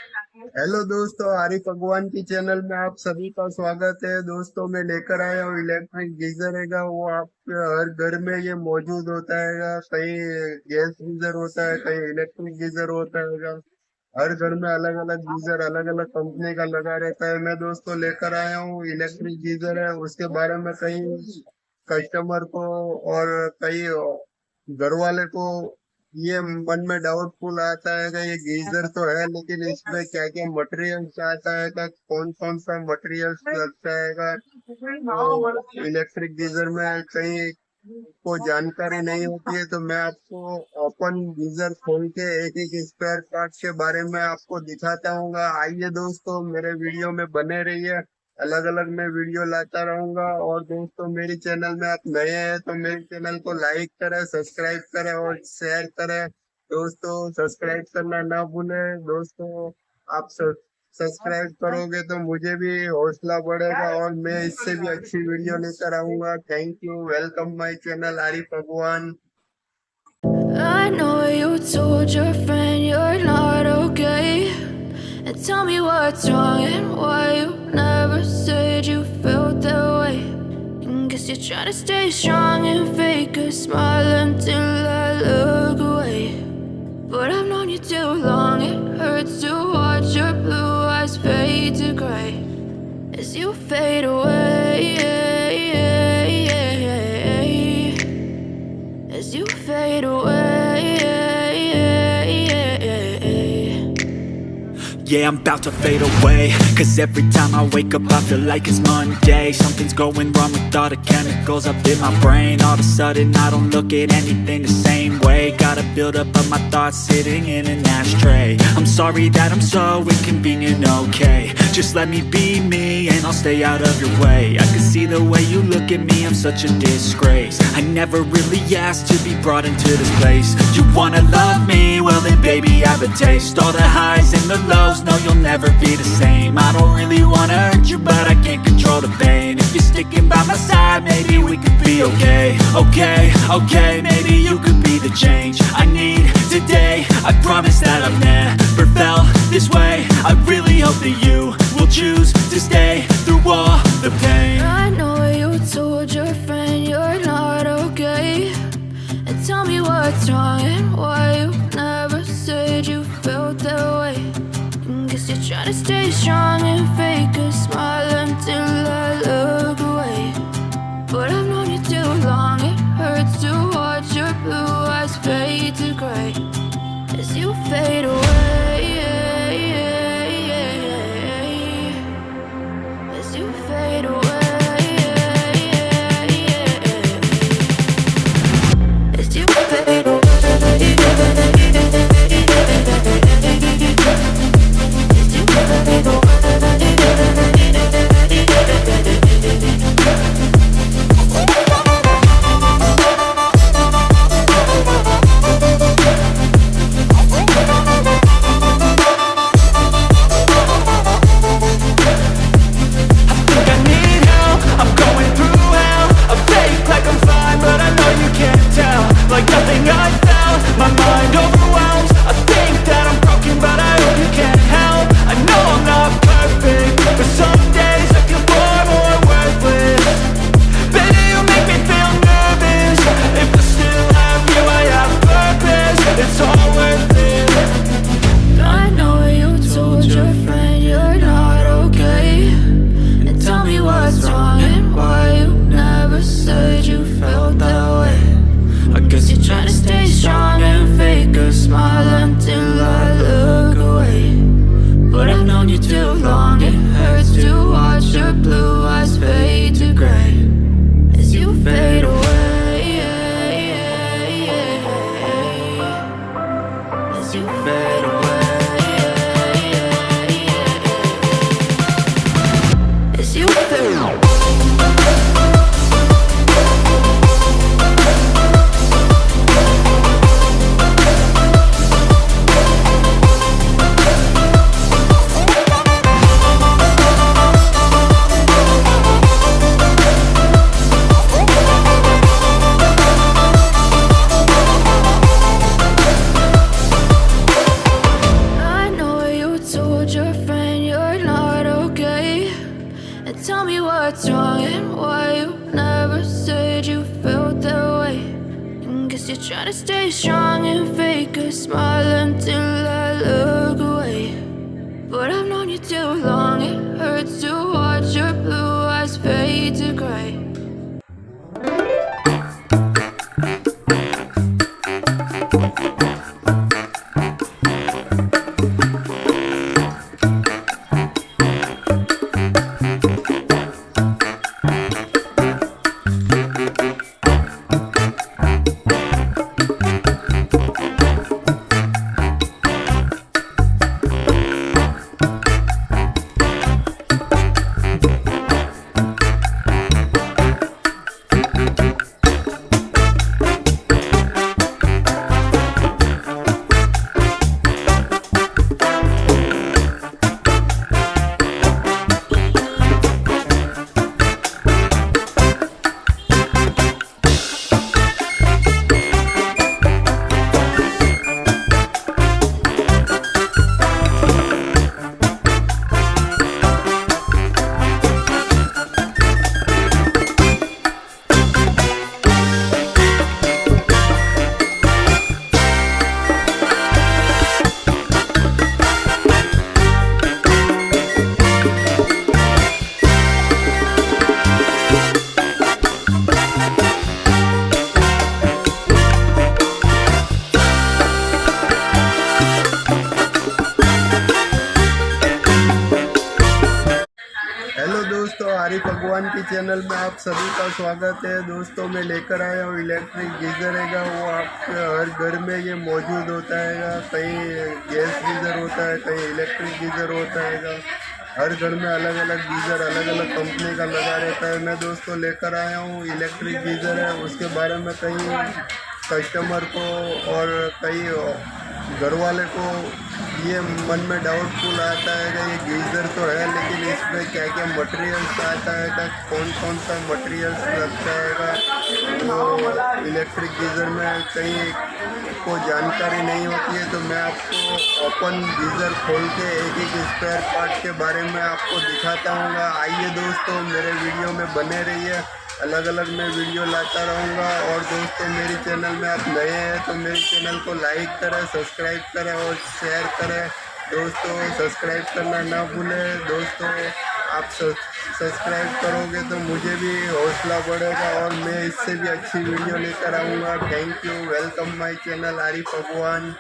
Hello दोस्तों, आरिफ भगवान की चैनल में आप सभी का स्वागत है। दोस्तों, मैं लेकर आया हूँ इलेक्ट्रिक गीजर है। वो आपके हर घर में ये मौजूद होता है। कहीं गैस गीजर होता है, कहीं इलेक्ट्रिक गीजर होता है। हर घर में अलग अलग गीजर अलग अलग कंपनी का लगा रहता है। मैं दोस्तों लेकर आया हूँ इलेक्ट्रिक गीजर है, उसके बारे में कई कस्टमर को और कई घर वाले को ये मन में डाउटफुल आता है कि ये गीजर तो है, लेकिन इसमें क्या क्या मटेरियल्स आता है, का कौन कौन सा मटेरियल्स लगता है। तो इलेक्ट्रिक गीजर में कहीं को जानकारी नहीं होती है, तो मैं आपको ओपन गीजर खोल के एक एक स्पेयर पार्ट के बारे में आपको दिखाता हूँ। आइए दोस्तों, मेरे वीडियो में बने रहिए। अलग अलग मैं वीडियो लाता रहूंगा। और दोस्तों, मेरी चैनल में आप नए हैं तो मेरे चैनल को लाइक करें, सब्सक्राइब करें और शेयर करें। दोस्तों, सब्सक्राइब करना ना भूलें। दोस्तों, आप सब्सक्राइब करोगे तो मुझे भी हौसला बढ़ेगा और मैं इससे भी अच्छी वीडियो लेकर आऊंगा। Thank you. Welcome my channel Arif भगवान। I know you told your friend you're not okay, and tell me what's wrong and why you never said you felt that way. And guess you're trying to stay strong and fake a smile until I look away. But I've known you too long, it hurts to watch your blue eyes fade to gray as you fade away, as you fade away. Yeah, I'm about to fade away, cause every time I wake up I feel like it's Monday. Something's going wrong with all the chemicals up in my brain. All of a sudden I don't look at anything the same way. Got a build up of my thoughts sitting in an ashtray. I'm sorry that I'm so inconvenient, okay. Just let me be me and I'll stay out of your way. I can see the way you look at me, I'm such a disgrace. I never really asked to be brought into this place. You wanna love me? Well then baby I have a taste. All the highs and the lows, no you'll never be the same. I don't really wanna hurt you but I can't control the pain. If you're sticking by my side, maybe we could be okay. Okay, maybe you could be the change I need today. I promise that I've never felt this way. I really hope that you will choose to stay through all the pain. I know you told your friend you're not okay, and tell me what's wrong and why you never said you felt that way. And guess you're trying to stay strong and fake a smile until I look away. But I've known you too long, it hurts to watch your blue eyes fade to gray as you fade away, as you fade away, as you fade away. your friend, you're not okay. And tell me what's wrong and why you never said you felt that way. And guess you're trying to stay strong and fake a smile until I look away. But I've known you too long, it hurts to watch your blue eyes fade to gray. Hello दोस्तों, आरिफ भगवान की channel में आप सभी का स्वागत है। दोस्तों मैं लेकर आया हूँ इलेक्ट्रिक गीज़र है, वो आपके हर घर में ये मौजूद होता है। कहीं गैस गीज़र होता है, कहीं इलेक्ट्रिक गीज़र होता है। हर घर में अलग अलग गीज़र अलग अलग कंपनी का लगा रहता है। मैं दोस्तों लेकर आया हूँ इलेक्ट्रिक गीज़र है, उसके बारे में कई कस्टमर को और कई घर वाले को ये मन में डाउटफुल आता है कि ये गीज़र तो है लेकिन इसमें क्या क्या मटेरियल्स आता है, कौन कौन सा मटेरियल्स लगता है। तो इलेक्ट्रिक गीज़र में कहीं को जानकारी नहीं होती है, तो मैं आपको ओपन गीज़र खोल के एक एक स्पेयर पार्ट के बारे में आपको दिखाता हूँ। आइए दोस्तों, मेरे वीडियो में बने रहिए, अलग अलग मैं वीडियो लाता रहूँगा। और दोस्तों मेरे चैनल में आप नए हैं तो मेरे चैनल को लाइक करें, सब्सक्राइब करें और शेयर करें। दोस्तों सब्सक्राइब करना ना भूलें। दोस्तों आप सब्सक्राइब करोगे तो मुझे भी हौसला बढ़ेगा और मैं इससे भी अच्छी वीडियो लेकर आऊँगा। Thank you, welcome my channel Arif भगवान।